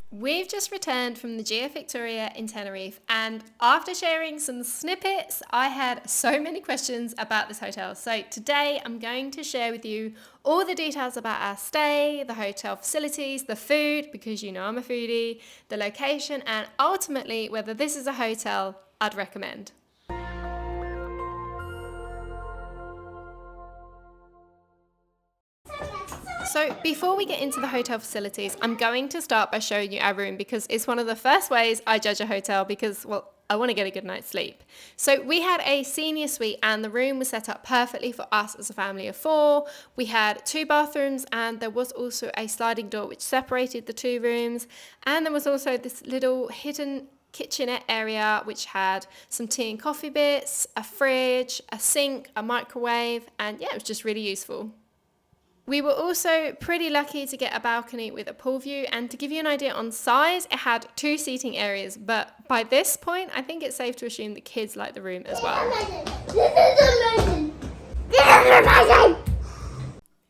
We've just returned from the GF Victoria in Tenerife, and after sharing some snippets, I had so many questions about this hotel. So today I'm going to share with you all the details about our stay, the hotel facilities, the food, because you know I'm a foodie, the location, and ultimately whether this is a hotel I'd recommend. So before we get into the hotel facilities, I'm going to start by showing you our room because it's one of the first ways I judge a hotel because, well, I want to get a good night's sleep. So we had a senior suite and the room was set up perfectly for us as a family of 4. We had 2 bathrooms and there was also a sliding door which separated the 2 rooms. And there was also this little hidden kitchenette area which had some tea and coffee bits, a fridge, a sink, a microwave, and yeah, it was just really useful. We were also pretty lucky to get a balcony with a pool view, and to give you an idea on size, it had 2 seating areas, but by this point, I think it's safe to assume the kids like the room as well. This is amazing! This is amazing!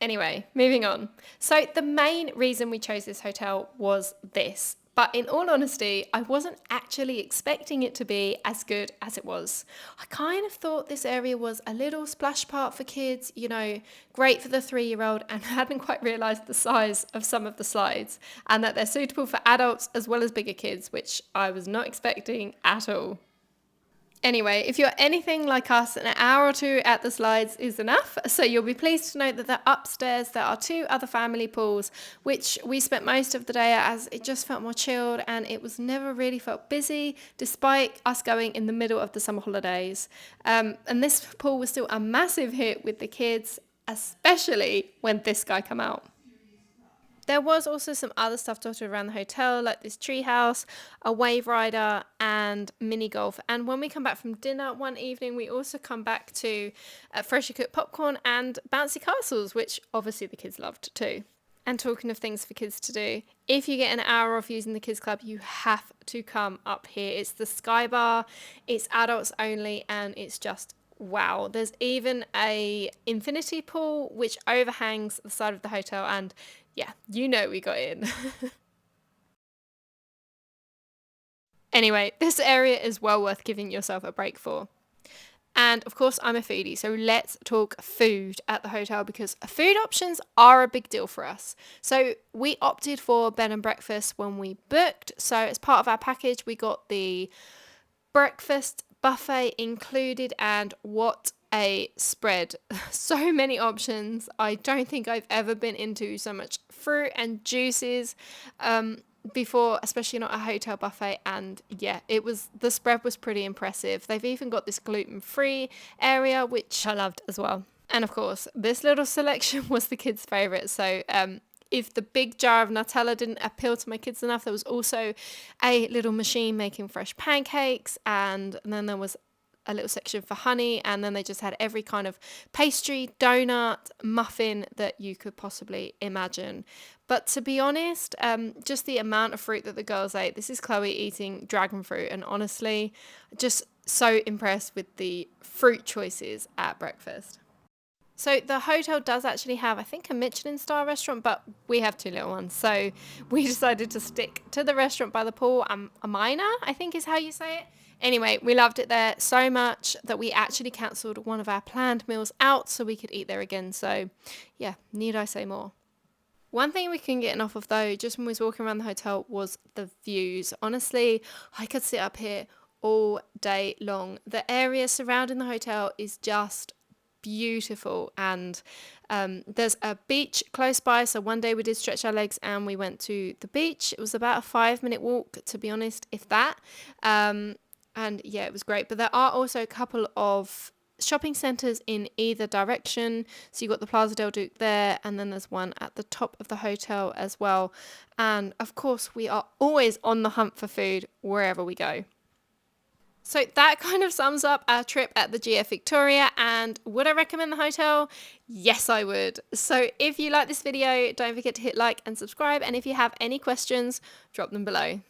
Anyway, moving on. So the main reason we chose this hotel was this. But in all honesty, I wasn't actually expecting it to be as good as it was. I kind of thought this area was a little splash park for kids, you know, great for the 3-year-old, and hadn't quite realised the size of some of the slides and that they're suitable for adults as well as bigger kids, which I was not expecting at all. Anyway, if you're anything like us, an hour or 2 at the slides is enough. So you'll be pleased to note that upstairs there are 2 other family pools, which we spent most of the day at as it just felt more chilled and it was never really felt busy despite us going in the middle of the summer holidays. And this pool was still a massive hit with the kids, especially when this guy came out. There was also some other stuff dotted around the hotel, like this treehouse, a wave rider, and mini golf. And when we come back from dinner one evening, we also come back to freshly cooked popcorn and bouncy castles, which obviously the kids loved too. And talking of things for kids to do, if you get an hour off using the kids club, you have to come up here. It's the Sky Bar, it's adults only, and it's just wow. There's even a infinity pool which overhangs the side of the hotel, and yeah, you know we got in. Anyway, this area is well worth giving yourself a break for. And of course, I'm a foodie, so let's talk food at the hotel because food options are a big deal for us. So we opted for bed and breakfast when we booked. So as part of our package, we got the breakfast buffet included, and what a spread. So many options. I don't think I've ever been into so much fruit and juices before, especially not a hotel buffet. And yeah, the spread was pretty impressive. They've even got this gluten-free area, which I loved as well. And of course, this little selection was the kids' favorite. So if the big jar of Nutella didn't appeal to my kids enough, there was also a little machine making fresh pancakes, and then there was a little section for honey, and then they just had every kind of pastry, donut, muffin that you could possibly imagine. But to be honest, just the amount of fruit that the girls ate, this is Chloe eating dragon fruit, and honestly, just so impressed with the fruit choices at breakfast. So the hotel does actually have, I think, a Michelin star restaurant, but we have 2 little ones. So we decided to stick to the restaurant by the pool. Amina, I think is how you say it. Anyway, we loved it there so much that we actually cancelled one of our planned meals out so we could eat there again. So yeah, need I say more? One thing we couldn't get enough of though, just when we was walking around the hotel, was the views. Honestly, I could sit up here all day long. The area surrounding the hotel is just beautiful, and there's a beach close by, so one day we did stretch our legs and we went to the beach. It was about a 5-minute walk, to be honest, if that, and yeah, it was great. But there are also a couple of shopping centres in either direction, so you've got the Plaza del Duque there, and then there's one at the top of the hotel as well. And of course, we are always on the hunt for food wherever we go. So that kind of sums up our trip at the GF Victoria, and would I recommend the hotel? Yes, I would. So if you like this video, don't forget to hit like and subscribe, and if you have any questions, drop them below.